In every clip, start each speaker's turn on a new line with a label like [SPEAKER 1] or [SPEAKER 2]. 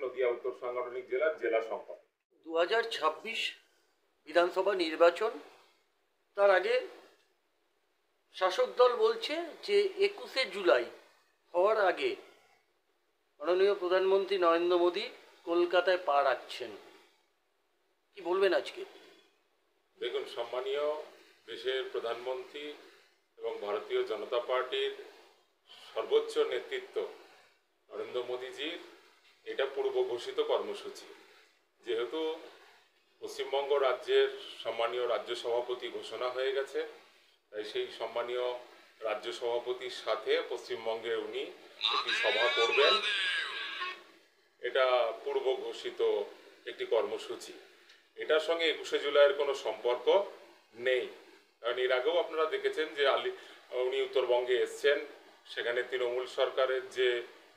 [SPEAKER 1] নদিয়া উত্তর সাংগঠনিক জেলার জেলা সম্পাদক।
[SPEAKER 2] 2026 বিধানসভা নির্বাচন, তার আগে শাসক দল বলছে যে 21শে জুলাই হওয়ার আগে মাননীয় প্রধানমন্ত্রী নরেন্দ্র মোদী কলকাতায় পা রাখছেন। কি বলবেন আজকে?
[SPEAKER 1] দেখুন, সম্মানীয় দেশের প্রধানমন্ত্রী এবং ভারতীয় জনতা পার্টির সর্বোচ্চ নেতৃত্ব নরেন্দ্র মোদীজির এটা পূর্ব ঘোষিত কর্মসূচি। যেহেতু পশ্চিমবঙ্গ রাজ্যের সম্মানীয় রাজ্য সভাপতি ঘোষণা হয়ে গেছে, তাই সেই সম্মানীয় রাজ্য সভাপতির সাথে পশ্চিমবঙ্গে উনি একটি সভা করবেন। এটা পূর্ব ঘোষিত একটি কর্মসূচি। এটার সঙ্গে 21শে জুলাইয়ের কোনো সম্পর্ক নেই। কারণ এর আগেও আপনারা দেখেছেন যে উনি উত্তরবঙ্গে এসছেন, সেখানে তৃণমূল সরকারের যে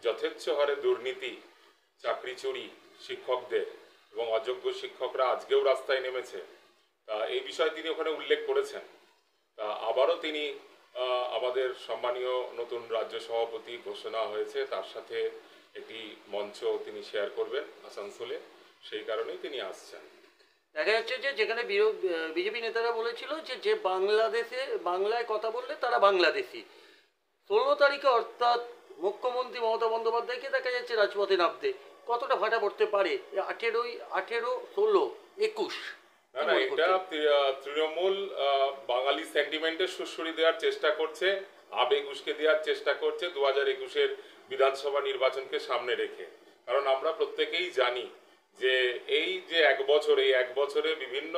[SPEAKER 1] যথেচ্ছ হারে দুর্নীতি, চাকরি চুরি শিক্ষকদের এবং অযোগ্য শিক্ষকরা আজকেও রাস্তায় নেমেছে, তা এই বিষয়ে তিনি ওখানে উল্লেখ করেছেন। তা আবারও তিনি আমাদের সম্মানীয় নতুন রাজ্য সভাপতি ঘোষণা হয়েছে, তার সাথে একটি মঞ্চ তিনি শেয়ার করবেন আসানসোলে, সেই কারণেই তিনি আসছেন।
[SPEAKER 2] দেখা যাচ্ছে যে যেখানে বিজেপি নেতারা বলেছিল যে বাংলায় কথা বললে তারা বাংলাদেশি, 16 তারিখে অর্থাৎ মুখ্যমন্ত্রী মমতা বন্দ্যোপাধ্যায়কে দেখা যাচ্ছে রাজপথে নামতে, কতটা ভাটা পড়তে পারে 18, 16, 21?
[SPEAKER 1] না না, এটা তৃণমূল বাঙালি সেন্টিমেন্টে সুড়সুড়ি দেওয়ার চেষ্টা করছে, আবেগ উস্কে দেওয়ার চেষ্টা করছে 2021-এর বিধানসভা নির্বাচনকে সামনে রেখে। কারণ আমরা প্রত্যেকেই জানি যে এই যে এক বছরে বিভিন্ন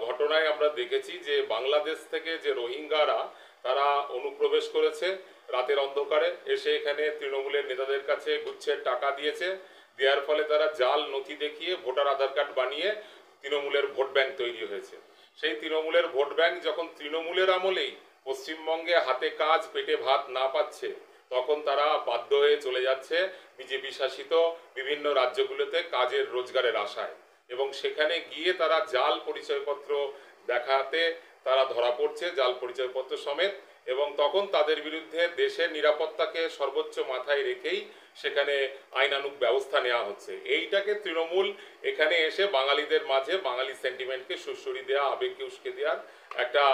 [SPEAKER 1] ঘটনায় আমরা দেখেছি যে বাংলাদেশ থেকে যে রোহিঙ্গারা তারা অনুপ্রবেশ করেছে, রাতের অন্ধকারে এসে এখানে তৃণমূলের নেতাদের কাছে গুচ্ছের টাকা দিয়েছে, দেওয়ার ফলে তারা জাল নথি দেখিয়ে ভোটার আধার কার্ড বানিয়ে তৃণমূলের ভোট ব্যাংক তৈরি হয়েছে। সেই তৃণমূলের ভোট ব্যাংক যখন তৃণমূলের আমলেই পশ্চিমবঙ্গে হাতে কাজ পেটে ভাত না পাচ্ছে, তখন তারা বাধ্য হয়ে চলে যাচ্ছে বিজেপি শাসিত বিভিন্ন রাজ্যগুলোতে কাজের রোজগারের আশায়, এবং সেখানে গিয়ে তারা জাল পরিচয়পত্র দেখাতে তারা ধরা পড়ছে, জাল পরিচয়পত্র সমেত, এবং তখন তাদের বিরুদ্ধে দেশের নিরাপত্তাকে সর্বোচ্চ মাথায় রেখেই সেখানে আইনানুগ ব্যবস্থা নেওয়া হচ্ছে। এইটাকে তৃণমূল এখানে এসে বাঙালিদের মাঝে বাঙালি সেন্টিমেন্টকে সুড়সুড়ি দেওয়া, আবেগকে উস্কে দেওয়ার একটা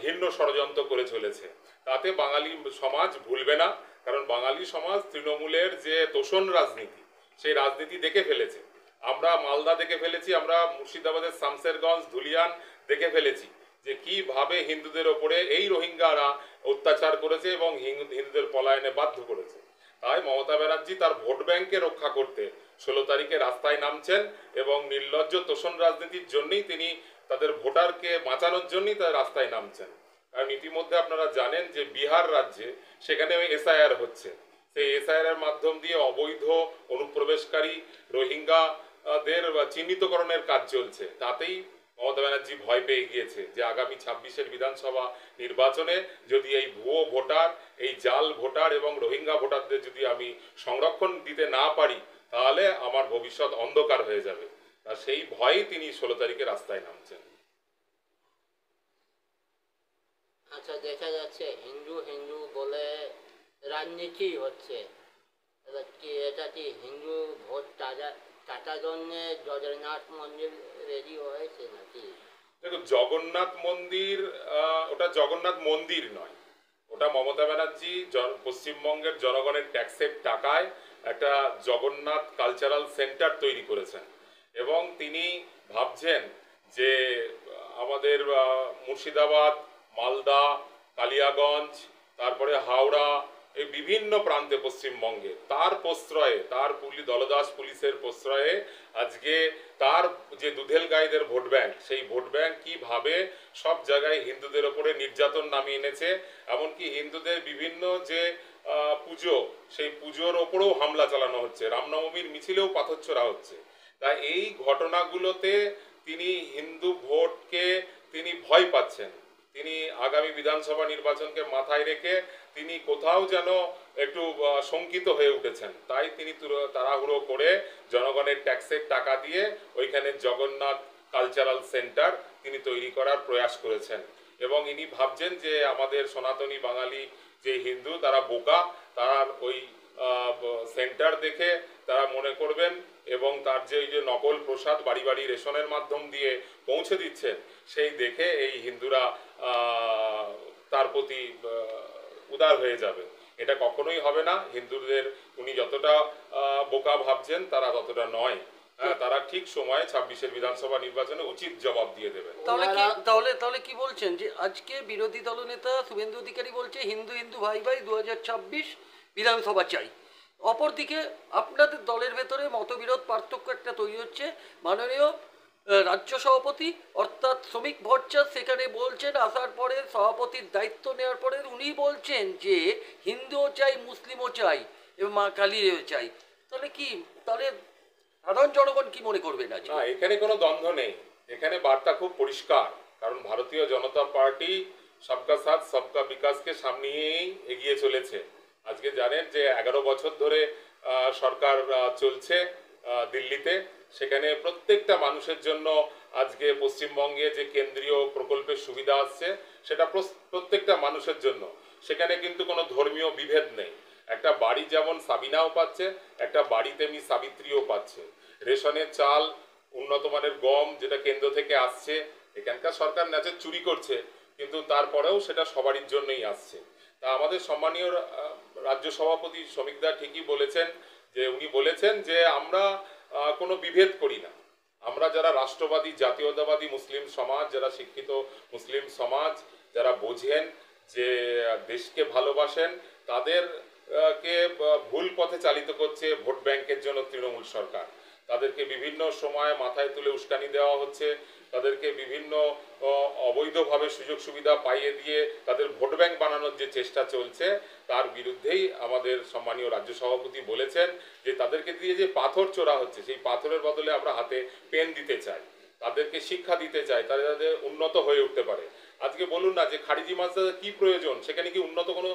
[SPEAKER 1] ঘৃণ্য ষড়যন্ত্র করে চলেছে। তাতে বাঙালি সমাজ ভুলবে না, কারণ বাঙালি সমাজ তৃণমূলের যে তোষণ রাজনীতি, সেই রাজনীতি দেখে ফেলেছে। আমরা মালদা দেখে ফেলেছি, আমরা মুর্শিদাবাদের শামসেরগঞ্জ, ধুলিয়ান দেখে ফেলেছি যে কিভাবে হিন্দুদের ওপরে এই রোহিঙ্গারা অত্যাচার করেছে এবং হিন্দুদের পলায়নে বাধ্য করেছে। তাই মমতা ব্যানার্জি তার ভোট ব্যাংকে রক্ষা করতে 16 তারিখে রাস্তায় নামছেন, এবং নির্লজ্জ তোষণ রাজনীতির জন্যই তিনি তাদের ভোটারকে বাঁচানোর জন্যই তার রাস্তায় নামছেন। কারণ ইতিমধ্যে আপনারা জানেন যে বিহার রাজ্যে সেখানে এসআইআর হচ্ছে, সেই এসআইআর এর মাধ্যম দিয়ে অবৈধ অনুপ্রবেশকারী রোহিঙ্গাদের চিহ্নিতকরণের কাজ চলছে। তাতেই মমতা ব্যানার্জি ভয় পেয়ে গিয়েছে যে আগামী 26-এর বিধানসভা নির্বাচনে যদি এই ভুয়ো ভোটার, এই জাল ভোটার এবং রোহিঙ্গা ভোটারদের যদি আমি সংরক্ষণ দিতে না পারি, তাহলে আমার ভবিষ্যৎ অন্ধকার হয়ে যাবে। আর সেই ভয়েই তিনি 16 তারিখে রাস্তায় নামছেন।
[SPEAKER 3] আচ্ছা, দেখা যাচ্ছে হিন্দু হিন্দু বলে রাজনীতি হচ্ছে, এটা কি হিন্দু ভোট টাটার জন্য জগন্নাথ মন্দির রেডি হয়েছে নাকি?
[SPEAKER 1] দেখো, জগন্নাথ মন্দির ওটা জগন্নাথ মন্দির নয়, ওটা মমতা ব্যানার্জি পশ্চিমবঙ্গের জনগণের ট্যাক্সের টাকায় একটা জগন্নাথ কালচারাল সেন্টার তৈরি করেছেন, এবং তিনি ভাবছেন যে আমাদের মুর্শিদাবাদ, মালদা, কালিয়াগঞ্জ, তারপরে হাওড়া, এই বিভিন্ন প্রান্তে পশ্চিমবঙ্গে তার প্রশ্রয়ে, তার দলদাস পুলিশের প্রশ্রয়ে আজকে তার যে দুধেল গাইদের ভোট ব্যাংক, সেই ভোট ব্যাংক কীভাবে সব জায়গায় হিন্দুদের ওপরে নির্যাতন নামিয়ে এনেছে, এমনকি হিন্দুদের বিভিন্ন যে পুজো, সেই পুজোর ওপরেও হামলা চালানো হচ্ছে, রামনবমীর মিছিলেও পাথর ছোড়া হচ্ছে। তাই এই ঘটনাগুলোতে তিনি হিন্দু ভোটকে তিনি ভয় পাচ্ছেন। তিনি আগামী বিধানসভা নির্বাচনকে মাথায় রেখে তিনি কোথাও যেন একটু শঙ্কিত হয়ে উঠেছেন। তাই তিনি তাড়াহুড়ো করে জনগণের ট্যাক্সের টাকা দিয়ে ওইখানে জগন্নাথ কালচারাল সেন্টার তিনি তৈরি করার প্রয়াস করেছেন, এবং ইনি ভাবছেন যে আমাদের সনাতনী বাঙালি যে হিন্দু তারা বোকা, তারা ওই সেন্টার দেখে তারা মনে করবেন এবং তার যে এই যে নকল প্রসাদ বাড়ি বাড়ি রেশনের মাধ্যম দিয়ে পৌঁছে দিচ্ছেন সেই দেখে এই হিন্দুরা তার প্রতি উদার হয়ে যাবে। এটা কখনোই হবে না। হিন্দুদের উনি যতটা বোকা ভাবছেন তারা ততটা নয়। হ্যাঁ, তারা ঠিক সময়ে 26-এর বিধানসভা নির্বাচনে উচিত জবাব দিয়ে দেবেন।
[SPEAKER 2] তাহলে কি বলছেন যে আজকে বিরোধী দলনেতা শুভেন্দু অধিকারী বলছে হিন্দু হিন্দু ভাই ভাই 2026 বিধানসভা চাই, অপরদিকে আপনাদের দলের ভেতরে মতবিরোধ পার্থক্য একটা তৈরি হচ্ছে। মাননীয় রাজ্য সভাপতি অর্থাৎ শ্রমিক ভট্টাচার্য সেখানে বলছেন, আসার পরে সভাপতির দায়িত্ব নেওয়ার পরে উনি বলছেন যে হিন্দুও চাই মুসলিমও চাই এবং মা কালীও চাই। তাহলে সাধারণ জনগণ কি মনে করবে না?
[SPEAKER 1] এখানে কোনো দ্বন্দ্ব নেই, এখানে বার্তা খুব পরিষ্কার। কারণ ভারতীয় জনতা পার্টি সবকা সাথ সবকা বিকাশকে সামনে নিয়েই এগিয়ে চলেছে। আজকে জানেন যে 11 বছর ধরে সরকার চলছে দিল্লিতে, সেখানে প্রত্যেকটা মানুষের জন্য আজকে পশ্চিমবঙ্গে যে কেন্দ্রীয় প্রকল্পের সুবিধা আসছে সেটা প্রত্যেকটা মানুষের জন্য। সেখানে কিন্তু কোনো ধর্মীয় বিভেদ নেই। একটা বাড়ি যেমন সাবিনাও পাচ্ছে, একটা বাড়ি তেমনি সাবিত্রীও পাচ্ছে। রেশনের চাল, উন্নত মানের গম যেটা কেন্দ্র থেকে আসছে, এখানকার সরকার ন্যায্য চুরি করছে কিন্তু তারপরেও সেটা সবারই জন্যই আসছে। তা আমাদের সম্মানীয় রাজ্য সভাপতি শ্রমিকদা ঠিকই বলেছেন যে উনি বলেছেন যে আমরা কোনো বিভেদ করি না। আমরা যারা রাষ্ট্রবাদী জাতীয়তাবাদী মুসলিম সমাজ, যারা শিক্ষিত মুসলিম সমাজ, যারা বোঝেন যে দেশকে ভালোবাসেন, তাদেরকে ভুল পথে চালিত করছে ভোট ব্যাংকের জন্য তৃণমূল সরকার। তাদেরকে বিভিন্ন সময় মাথায় তুলে উস্কানি দেওয়া হচ্ছে, তাদেরকে বিভিন্ন অবৈধভাবে সুযোগ সুবিধা পাইয়ে দিয়ে তাদের ভোট ব্যাংক বানানোর যে চেষ্টা চলছে তার বিরুদ্ধেই আমাদের সম্মানীয় রাজ্য সভাপতি বলেছেন যে তাদেরকে দিয়ে যে পাথর চোরা হচ্ছে সেই পাথরের বদলে আমরা হাতে পেন দিতে চাই, তাদেরকে শিক্ষা দিতে চাই, তারা যাতে উন্নত হয়ে উঠতে পারে। আজকে বলুন না যে খারিজি মাদ্রাসার কি প্রয়োজন, সেখানে কি উন্নত কোনো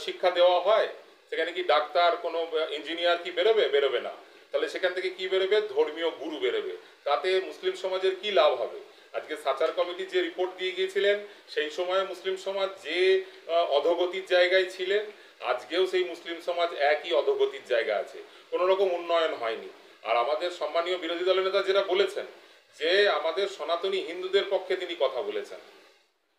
[SPEAKER 1] শিক্ষা দেওয়া হয়? সেখানে কি ডাক্তার, কোনো ইঞ্জিনিয়ার কি বেরোবে না। তাহলে সেখান থেকে কি বেরোবে? ধর্মীয় গুরু বেরোবে। তাতে মুসলিম সমাজের কি লাভ হবে? আজকে সাচার কমিটি যে রিপোর্ট দিয়ে গিয়েছিলেন সেই সময় মুসলিম সমাজ যে অধোগতির জায়গায় ছিলেন, আজকেও সেই মুসলিম সমাজ একই অধোগতির জায়গা আছে, কোনো রকম উন্নয়ন হয়নি। আর আমাদের সম্মানীয় বিরোধী দলের নেতা যেটা বলেছেন যে আমাদের সনাতনী হিন্দুদের পক্ষে তিনি কথা বলেছেন,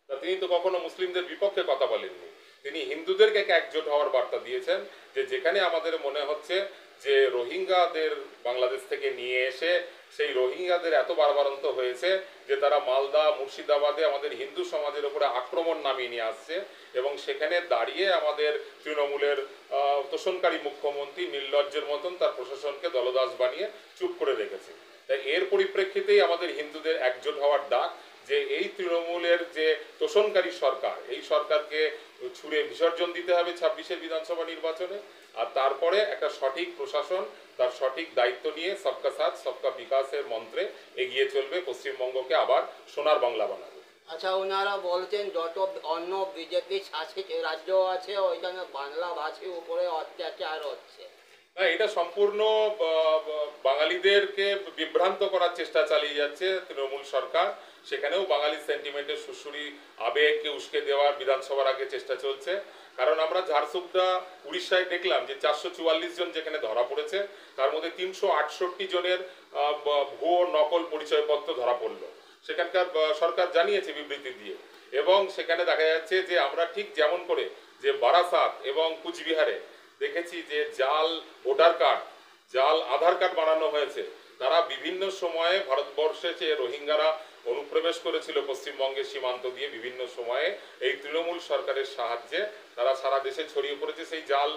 [SPEAKER 1] তা তিনি তো কখনো মুসলিমদের বিপক্ষে কথা বলেননি। তিনি হিন্দুদেরকে একজোট হওয়ার বার্তা দিয়েছেন যে যেখানে আমাদের মনে হচ্ছে যে রোহিঙ্গাদের বাংলাদেশ থেকে নিয়ে এসে সেই রোহিঙ্গাদের এত বারবারন্ত হয়েছে যে তারা মালদা মুর্শিদাবাদে আমাদের হিন্দু সমাজের উপরে আক্রমণ নামিয়ে নিয়ে আসছে এবং সেখানে দাঁড়িয়ে আমাদের তৃণমূলের তোষণকারী মুখ্যমন্ত্রী নির্লজ্জের মতন তার প্রশাসনকে দলদাস বানিয়ে চুপ করে রেখেছে। তাই এর পরিপ্রেক্ষিতেই আমাদের হিন্দুদের একজোট হওয়ার ডাক যে এই তৃণমূলের যে তোষণকারী সরকার, এই সরকারকে ছুঁড়ে বিসর্জন দিতে হবে 26-এর বিধানসভা নির্বাচনে। আর তারপরে একটা সঠিক প্রশাসন তার সঠিক দায়িত্ব নিয়ে সবকা সাথ সবকা বিকাশের মন্ত্রে এগিয়ে চলবে, পশ্চিমবঙ্গকে আবার সোনার বাংলা বানাবে।
[SPEAKER 3] আচ্ছা, ওনারা বলছেন যত অন্য বিজেপি শাসিত রাজ্য আছে ওইখানে বাংলা ভাষীর উপরে অত্যাচার হচ্ছে।
[SPEAKER 1] না, এটা সম্পূর্ণ বাঙালিদেরকে বিভ্রান্ত করার চেষ্টা চালিয়ে যাচ্ছে তৃণমূল সরকার। সেখানেও বাঙালি সেন্টিমেন্টের সুরসুরি আবেগকে উস্কে দেওয়ার বিধানসভার আগে চেষ্টা চলছে। কারণ আমরা ঝাড়সুগড়া উড়িষ্যায় দেখলাম যে 444 জন যেখানে ধরা পড়েছে তার মধ্যে 368 জনের ভুয়ো নকল পরিচয়পত্র ধরা পড়লো। সেখানকার সরকার জানিয়েছে বিবৃতি দিয়ে, এবং সেখানে দেখা যাচ্ছে যে আমরা ঠিক যেমন করে যে বারাসাত এবং কুচবিহারে দেখেছি যে জাল ভোটার কার্ড, জাল আধার কার্ড বানানো হয়েছে। তারা বিভিন্ন সময়ে ভারতবর্ষে যে রোহিঙ্গারা অনুপ্রবেশ করেছিল পশ্চিমবঙ্গের সীমান্ত দিয়ে বিভিন্ন সময়ে এই তৃণমূল সরকারের সাহায্যে তারা সারা দেশে ছড়িয়ে পড়েছে সেই জাল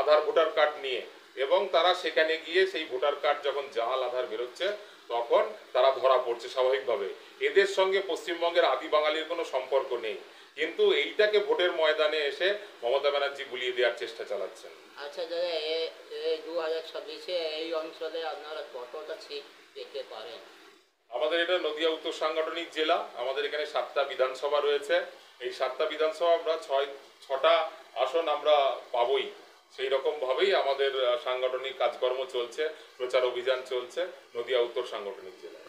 [SPEAKER 1] আধার ভোটার কার্ড নিয়ে, এবং তারা সেখানে গিয়ে সেই ভোটার কার্ড যখন জাল আধার বেরোচ্ছে তখন তারা ধরা পড়ছে স্বাভাবিকভাবে। এদের সঙ্গে পশ্চিমবঙ্গের আদি বাঙালির কোনো সম্পর্ক নেই, কিন্তু এইটাকে ভোটের ময়দানে এসে মমতা ব্যানার্জি গুলিয়ে দেওয়ার চেষ্টা চালাচ্ছেন।
[SPEAKER 3] আচ্ছা দাদা, এই 2026-এ এই অঞ্চলে আপনারা কতটা সিট পেতে পারেন?
[SPEAKER 1] আমাদের এটা নদিয়া উত্তর সাংগঠনিক জেলা, আমাদের এখানে 7টা বিধানসভা রয়েছে। এই 7টা বিধানসভা আমরা 6টা আসন আমরা পাবই। সেই রকমভাবেই আমাদের সাংগঠনিক কাজকর্ম চলছে, প্রচার অভিযান চলছে নদিয়া উত্তর সাংগঠনিক জেলা।